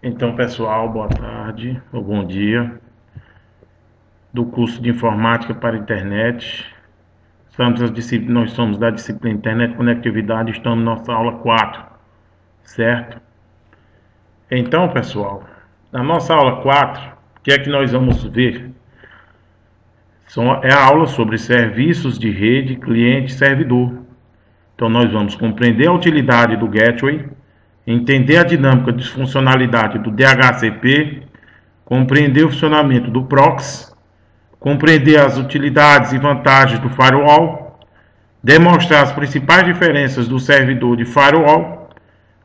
Então, pessoal, boa tarde ou bom dia do curso de Informática para a Internet. Nós somos da disciplina Internet e Conectividade, estamos na nossa aula 4, certo? Então, pessoal, na nossa aula 4, o que é que nós vamos ver? É a aula sobre serviços de rede, cliente e servidor. Então, nós vamos compreender a utilidade do Gateway, entender a dinâmica de funcionalidade do DHCP, compreender o funcionamento do Proxy, compreender as utilidades e vantagens do Firewall, demonstrar as principais diferenças do servidor de Firewall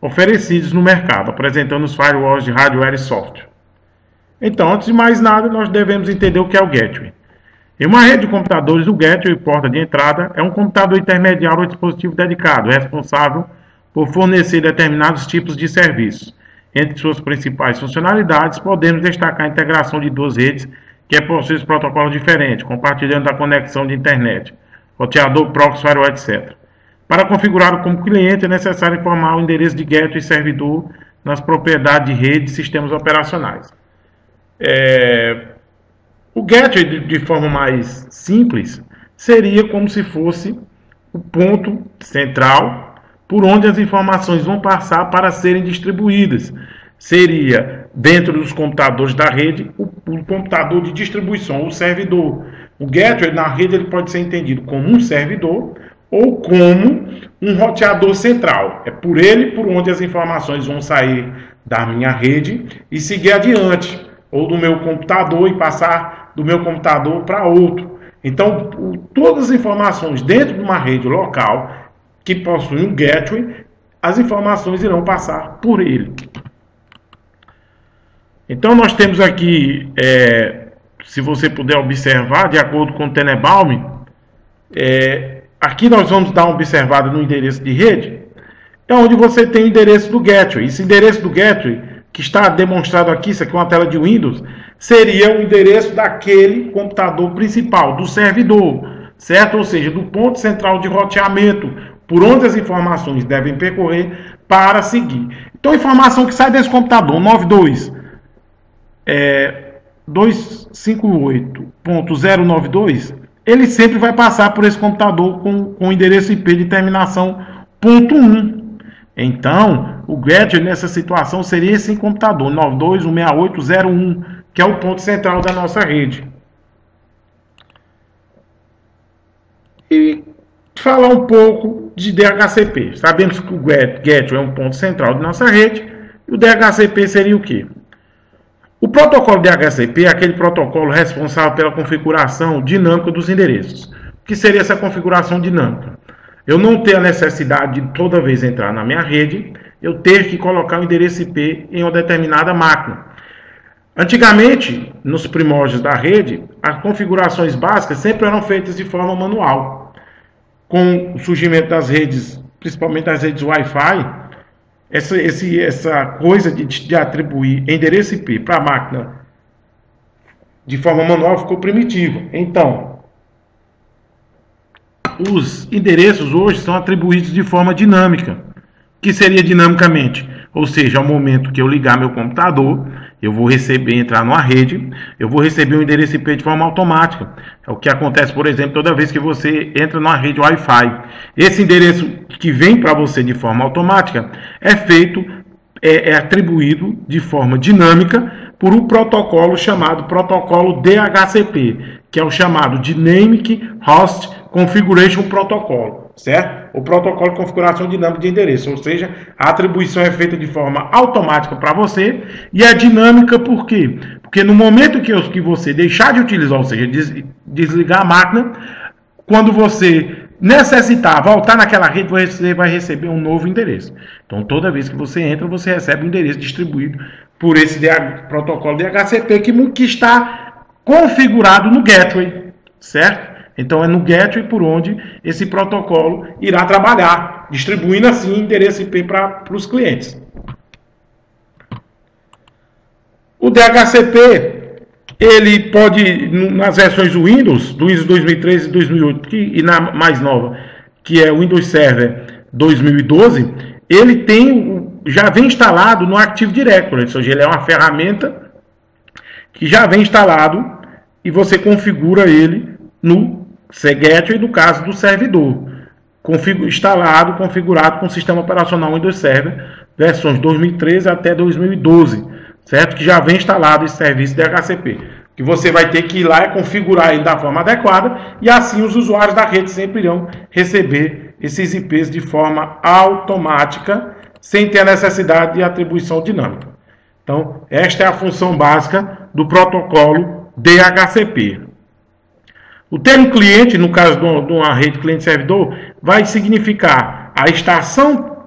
oferecidos no mercado, apresentando os firewalls de hardware e software. Então, antes de mais nada, nós devemos entender o que é o Gateway. Em uma rede de computadores, o Gateway, porta de entrada, é um computador intermediário ou dispositivo dedicado, responsável por fornecer determinados tipos de serviços. Entre suas principais funcionalidades, podemos destacar a integração de duas redes que possuem protocolos diferentes, compartilhando a conexão de internet, roteador, proxy, firewall, etc. Para configurá-lo como cliente, é necessário informar o endereço de gateway e servidor nas propriedades de rede e sistemas operacionais. O gateway, de forma mais simples, seria como se fosse o ponto central por onde as informações vão passar para serem distribuídas. Seria, dentro dos computadores da rede, o computador de distribuição, o servidor. O gateway na rede ele pode ser entendido como um servidor ou como um roteador central. É por ele por onde as informações vão sair da minha rede e seguir adiante, ou do meu computador e passar do meu computador para outro. Então, todas as informações dentro de uma rede local que possui um gateway, as informações irão passar por ele. Então, nós temos aqui, se você puder observar, de acordo com o Tenenbaum, aqui nós vamos dar uma observada no endereço de rede, é onde você tem o endereço do gateway. Esse endereço do gateway, que está demonstrado aqui, isso aqui é uma tela de Windows, seria o endereço daquele computador principal, do servidor, certo? Ou seja, do ponto central de roteamento, por onde as informações devem percorrer para seguir. Então, a informação que sai desse computador, 258.092, ele sempre vai passar por esse computador com o endereço IP de terminação .1. Então, o gateway nessa situação seria esse computador, 92.168.0.1, que é o ponto central da nossa rede. E falar um pouco de DHCP. Sabemos que o gateway é um ponto central da nossa rede, e o DHCP seria o quê? O protocolo DHCP é aquele protocolo responsável pela configuração dinâmica dos endereços. O que seria essa configuração dinâmica? Eu não ter a necessidade de toda vez entrar na minha rede, eu ter que colocar o endereço IP em uma determinada máquina. Antigamente, nos primórdios da rede, as configurações básicas sempre eram feitas de forma manual. Com o surgimento das redes, principalmente das redes Wi-Fi, essa coisa de atribuir endereço IP para a máquina de forma manual ficou primitiva. Então, os endereços hoje são atribuídos de forma dinâmica. O que seria dinamicamente? Ou seja, ao momento que eu ligar meu computador, eu vou entrar numa rede, eu vou receber um endereço IP de forma automática. É o que acontece, por exemplo, toda vez que você entra numa rede Wi-Fi. Esse endereço que vem para você de forma automática é atribuído de forma dinâmica por um protocolo chamado protocolo DHCP, que é o chamado Dynamic Host Configuration Protocol, certo? O protocolo de configuração dinâmica de endereço, ou seja, a atribuição é feita de forma automática para você e é dinâmica por quê? Porque no momento que você deixar de utilizar, ou seja, desligar a máquina, quando você necessitar voltar naquela rede, você vai receber um novo endereço. Então, toda vez que você entra, você recebe um endereço distribuído por esse protocolo DHCP que está configurado no gateway, certo? Então, é no gateway por onde esse protocolo irá trabalhar, distribuindo assim endereço IP para os clientes. O DHCP, ele pode, nas versões do Windows 2013 e 2008, e na mais nova, que é o Windows Server 2012, ele já vem instalado no Active Directory, ou seja, ele é uma ferramenta que já vem instalado e você configura ele no Gateway, no caso do servidor. Instalado, configurado com o sistema operacional Windows Server, versões 2013 até 2012, certo? Que já vem instalado esse serviço DHCP. Que você vai ter que ir lá e configurar ele da forma adequada, e assim os usuários da rede sempre irão receber esses IPs de forma automática, sem ter a necessidade de atribuição dinâmica. Então, esta é a função básica do protocolo DHCP. O termo cliente, no caso de uma rede cliente-servidor, vai significar a estação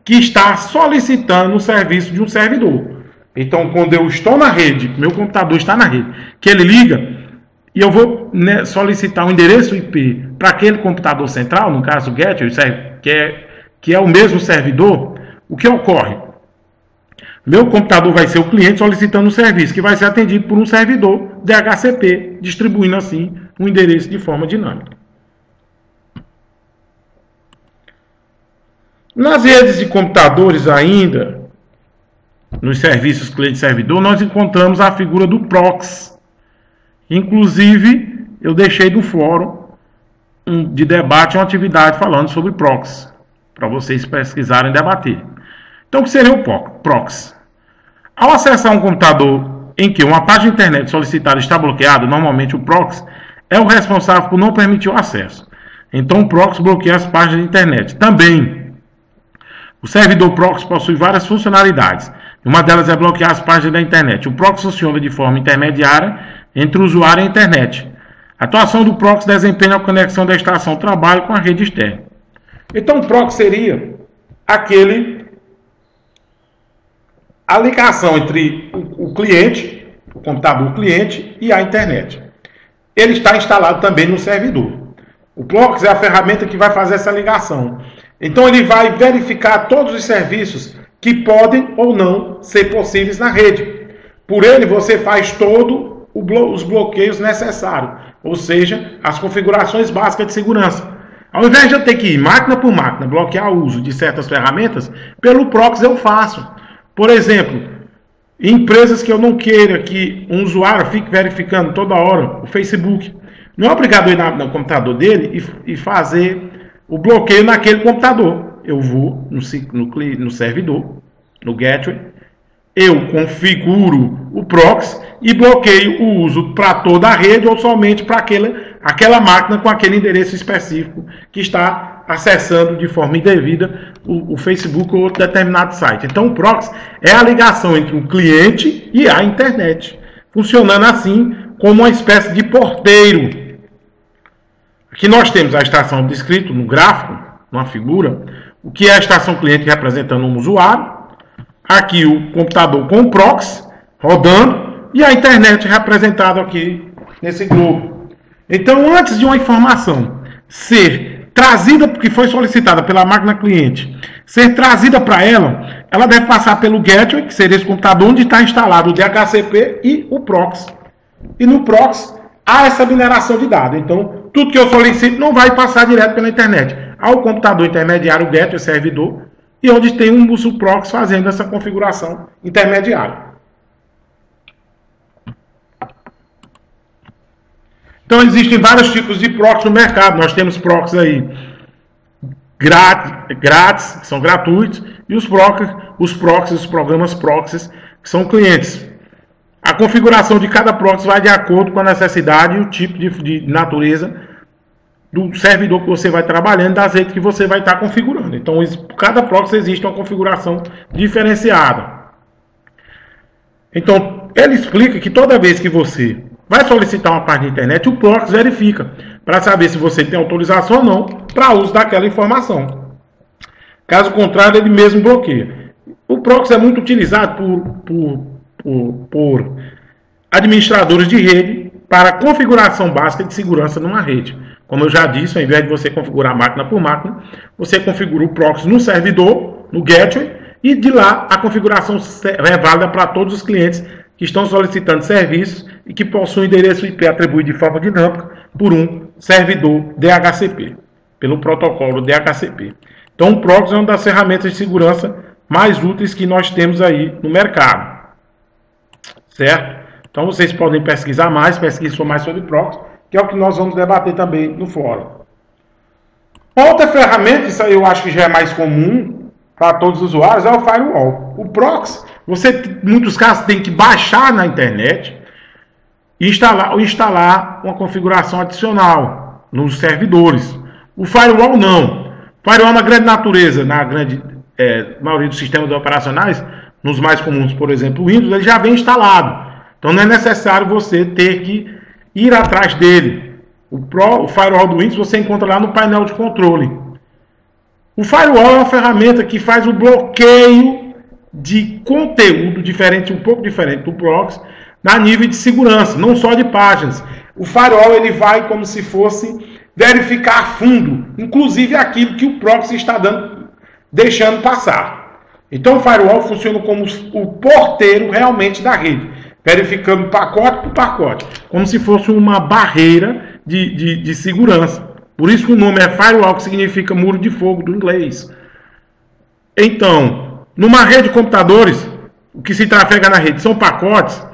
que está solicitando o serviço de um servidor. Então, quando eu estou na rede, meu computador está na rede, que ele liga, e eu vou solicitar um endereço IP para aquele computador central, no caso o Gateway, que é o mesmo servidor, o que ocorre? Meu computador vai ser o cliente solicitando um serviço, que vai ser atendido por um servidor DHCP, distribuindo assim um endereço de forma dinâmica. Nas redes de computadores ainda, nos serviços cliente-servidor, nós encontramos a figura do proxy. Inclusive, eu deixei do fórum de debate uma atividade falando sobre proxy, para vocês pesquisarem e debater. Então, o que seria o proxy? Ao acessar um computador em que uma página de internet solicitada está bloqueada, normalmente o proxy é o responsável por não permitir o acesso. Então, o proxy bloqueia as páginas de internet. Também, o servidor proxy possui várias funcionalidades. Uma delas é bloquear as páginas da internet. O proxy funciona de forma intermediária entre o usuário e a internet. A atuação do proxy desempenha a conexão da estação trabalho com a rede externa. Então, o proxy seria a ligação entre o cliente, o computador cliente e a internet. Ele está instalado também no servidor. O proxy é a ferramenta que vai fazer essa ligação. Então ele vai verificar todos os serviços que podem ou não ser possíveis na rede. Por ele você faz todos os bloqueios necessários, ou seja, as configurações básicas de segurança. Ao invés de eu ter que ir máquina por máquina, bloquear o uso de certas ferramentas, pelo proxy eu faço. Por exemplo, em empresas que eu não queira que um usuário fique verificando toda hora o Facebook, não é obrigado a ir no computador dele e fazer o bloqueio naquele computador. Eu vou no servidor, no Gateway, eu configuro o proxy e bloqueio o uso para toda a rede ou somente para aquela máquina com aquele endereço específico que está acessando de forma indevida o Facebook ou outro determinado site. Então o proxy é a ligação entre o cliente e a internet, funcionando assim como uma espécie de porteiro. Aqui nós temos a estação descrito no gráfico, numa figura, o que é a estação cliente representando um usuário, aqui o computador com o proxy rodando e a internet representada aqui nesse globo. Então, antes de uma informação ser trazida, porque foi solicitada pela máquina cliente, ser trazida para ela, ela deve passar pelo Gateway, que seria esse computador onde está instalado o DHCP e o proxy. E no proxy há essa mineração de dados. Então, tudo que eu solicito não vai passar direto pela internet. Há o computador intermediário, o Gateway, servidor, e onde tem um uso proxy fazendo essa configuração intermediária. Então, existem vários tipos de proxy no mercado. Nós temos proxy aí grátis, que são gratuitos, e os programas proxies, que são clientes. A configuração de cada proxy vai de acordo com a necessidade e o tipo de natureza do servidor que você vai trabalhando, das redes que você vai estar configurando. Então, cada proxy existe uma configuração diferenciada. Então, ele explica que toda vez que você vai solicitar uma página de internet, o proxy verifica para saber se você tem autorização ou não para uso daquela informação. Caso contrário, ele mesmo bloqueia. O proxy é muito utilizado por administradores de rede para configuração básica de segurança numa rede. Como eu já disse, ao invés de você configurar máquina por máquina, você configura o proxy no servidor, no Gateway, e de lá a configuração é válida para todos os clientes que estão solicitando serviços e que possuem endereço IP atribuído de forma dinâmica por um servidor DHCP, pelo protocolo DHCP. Então o proxy é uma das ferramentas de segurança mais úteis que nós temos aí no mercado, certo? Então vocês podem pesquisar mais, pesquisar mais sobre proxy, que é o que nós vamos debater também no fórum. Outra ferramenta, isso aí eu acho que já é mais comum para todos os usuários, é o firewall. O proxy, você em muitos casos tem que baixar na internet e instalar uma configuração adicional nos servidores. O firewall não. O firewall na grande natureza, na grande maioria dos sistemas operacionais, nos mais comuns, por exemplo, o Windows, ele já vem instalado. Então não é necessário você ter que ir atrás dele. O firewall do Windows você encontra lá no painel de controle. O firewall é uma ferramenta que faz o bloqueio de conteúdo diferente, um pouco diferente do proxy, na nível de segurança, não só de páginas. O firewall ele vai como se fosse verificar a fundo, inclusive aquilo que o proxy está deixando passar. Então o firewall funciona como o porteiro realmente da rede, verificando pacote por pacote, como se fosse uma barreira de segurança. Por isso que o nome é firewall, que significa muro de fogo do inglês. Então, numa rede de computadores, o que se trafega na rede são pacotes.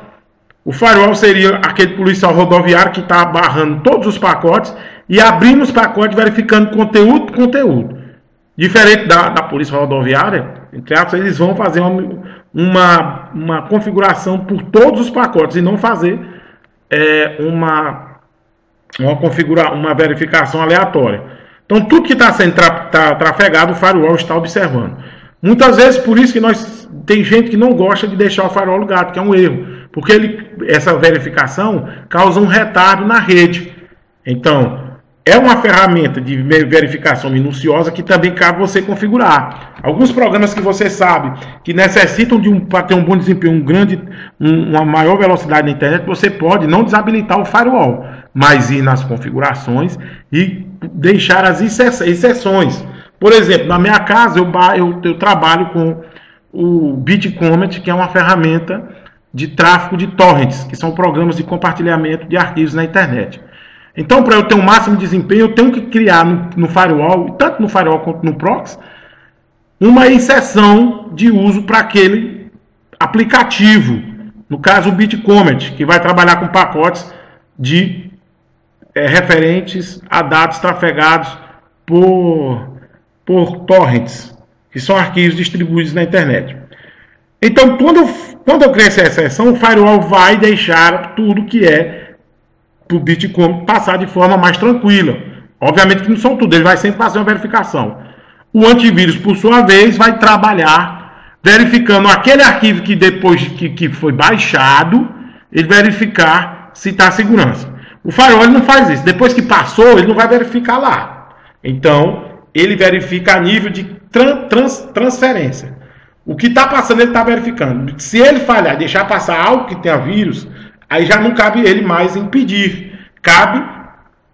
O firewall seria aquele policial rodoviário que está barrando todos os pacotes e abrindo os pacotes, verificando conteúdo por conteúdo. Diferente da polícia rodoviária, entre aspas, eles vão fazer uma configuração por todos os pacotes e não fazer uma verificação aleatória. Então, tudo que está sendo trafegado, o firewall está observando. Muitas vezes, por isso que tem gente que não gosta de deixar o firewall ligado, que é um erro, porque essa verificação causa um retardo na rede. Então, é uma ferramenta de verificação minuciosa que também cabe você configurar. Alguns programas que você sabe que necessitam para ter um bom desempenho, uma maior velocidade na internet, você pode não desabilitar o firewall, mas ir nas configurações e deixar as exceções. Por exemplo, na minha casa eu trabalho com o Bitcomet, que é uma ferramenta de tráfego de torrents, que são programas de compartilhamento de arquivos na internet. Então, para eu ter um máximo de desempenho, eu tenho que criar no firewall, tanto no firewall quanto no proxy, uma exceção de uso para aquele aplicativo. No caso, o Bitcomet, que vai trabalhar com pacotes referentes a dados trafegados por torrents, que são arquivos distribuídos na internet. Então, quando eu criei essa exceção, o firewall vai deixar tudo que é para o Bitcoin passar de forma mais tranquila. Obviamente que não são tudo, ele vai sempre fazer uma verificação. O antivírus, por sua vez, vai trabalhar verificando aquele arquivo que depois que foi baixado, ele verificar se está segurança. O firewall ele não faz isso. Depois que passou, ele não vai verificar lá. Então, ele verifica a nível de transferência. O que está passando, ele está verificando. Se ele falhar e deixar passar algo que tenha vírus, aí já não cabe ele mais impedir. Cabe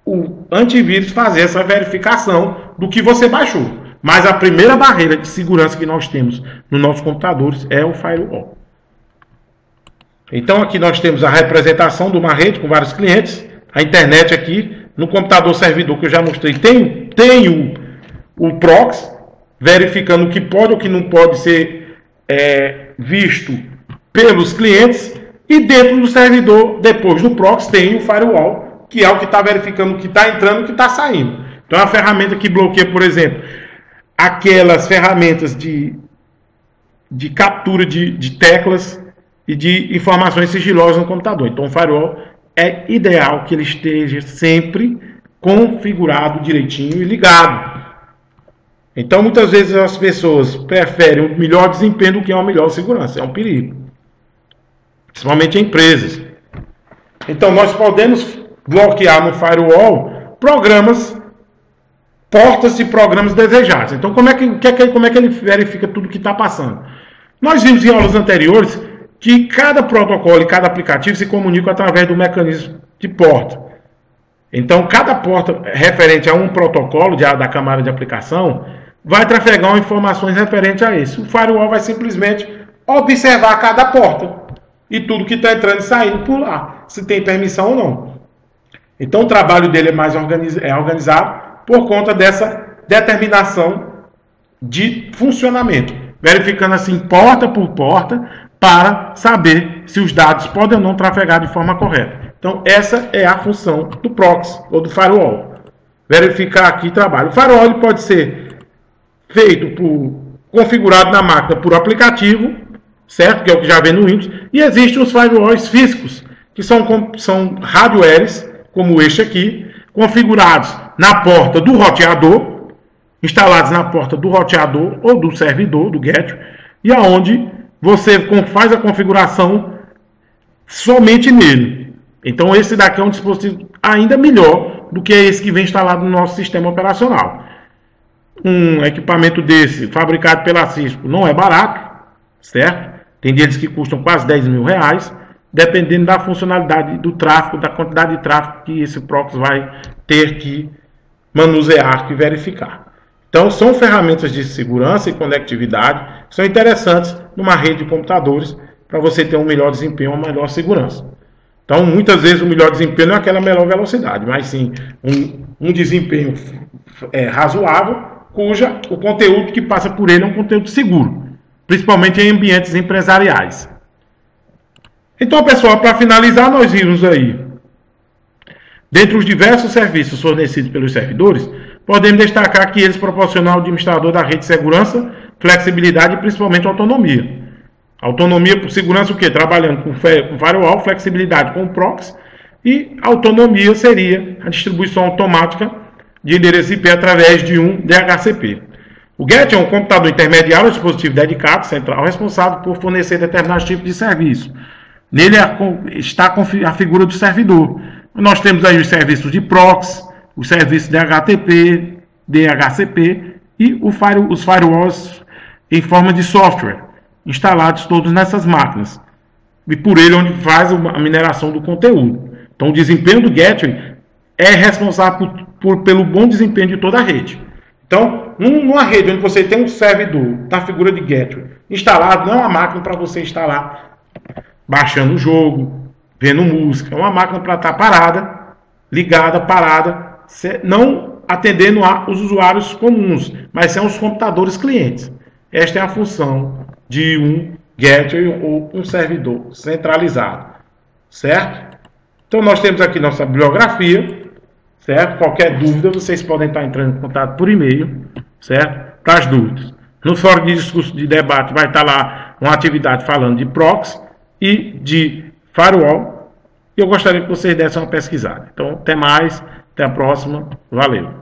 o antivírus fazer essa verificação do que você baixou. Mas a primeira barreira de segurança que nós temos nos nossos computadores é o firewall. Então aqui nós temos a representação de uma rede com vários clientes. A internet aqui, no computador servidor que eu já mostrei, tem o proxy, verificando o que pode ou que não pode ser visto pelos clientes. E dentro do servidor, depois do proxy, tem o firewall, que é o que está verificando o que está entrando e o que está saindo. Então é uma ferramenta que bloqueia, por exemplo, aquelas ferramentas de captura de teclas e de informações sigilosas no computador. Então o firewall é ideal que ele esteja sempre configurado direitinho e ligado. Então muitas vezes as pessoas preferem o melhor desempenho do que uma melhor segurança. É um perigo. Principalmente em empresas. Então nós podemos bloquear no firewall portas e programas desejados. Então como é que ele verifica tudo que está passando? Nós vimos em aulas anteriores que cada protocolo e cada aplicativo se comunicam através do mecanismo de porta. Então cada porta referente a um protocolo da camada de aplicação vai trafegar informações referentes a esse. O firewall vai simplesmente observar cada porta e tudo que está entrando e saindo por lá, se tem permissão ou não. Então o trabalho dele é mais organizado por conta dessa determinação de funcionamento, verificando assim porta por porta para saber se os dados podem ou não trafegar de forma correta. Então essa é a função do proxy ou do firewall. Verificar aqui trabalho. O firewall ele pode ser configurado na máquina por aplicativo, certo? Que é o que já vem no Windows. E existem os firewalls físicos, que são hardwares, como este aqui, configurados na porta do roteador, instalados na porta do roteador ou do servidor, do gateway, e aonde você faz a configuração somente nele. Então esse daqui é um dispositivo ainda melhor do que esse que vem instalado no nosso sistema operacional. Um equipamento desse, fabricado pela Cisco, não é barato, certo? Tem deles que custam quase 10 mil reais, dependendo da funcionalidade do tráfego, da quantidade de tráfego que esse proxy vai ter que manusear e verificar. Então, são ferramentas de segurança e conectividade que são interessantes numa rede de computadores para você ter um melhor desempenho, uma melhor segurança. Então, muitas vezes o melhor desempenho não é aquela melhor velocidade, mas sim um desempenho razoável, cuja o conteúdo que passa por ele é um conteúdo seguro, principalmente em ambientes empresariais. Então, pessoal, para finalizar, nós vimos aí, dentre os diversos serviços fornecidos pelos servidores, podemos destacar que eles proporcionam ao administrador da rede de segurança, flexibilidade e principalmente autonomia. Autonomia por segurança o quê? Trabalhando com firewall, flexibilidade com o proxy, e autonomia seria a distribuição automática de endereço IP através de um DHCP. O GET é um computador intermediário, um dispositivo dedicado, central, responsável por fornecer determinados tipos de serviço. Nele está a figura do servidor. Nós temos aí os serviços de proxy, os serviços de HTTP, DHCP e os firewalls em forma de software, instalados todos nessas máquinas. E por ele onde faz a mineração do conteúdo. Então o desempenho do gateway é responsável pelo bom desempenho de toda a rede. Então, numa rede onde você tem um servidor da figura de gateway instalado, não é uma máquina para você instalar baixando o jogo, vendo música. É uma máquina para estar parada, ligada, parada, não atendendo os usuários comuns, mas são os computadores clientes. Esta é a função de um gateway ou um servidor centralizado, certo? Então nós temos aqui nossa bibliografia, certo? Qualquer dúvida vocês podem estar entrando em contato por e-mail, certo? Para as dúvidas. No fórum de discurso de debate vai estar lá uma atividade falando de proxy e de firewall. E eu gostaria que vocês dessem uma pesquisada. Então, até mais, até a próxima. Valeu!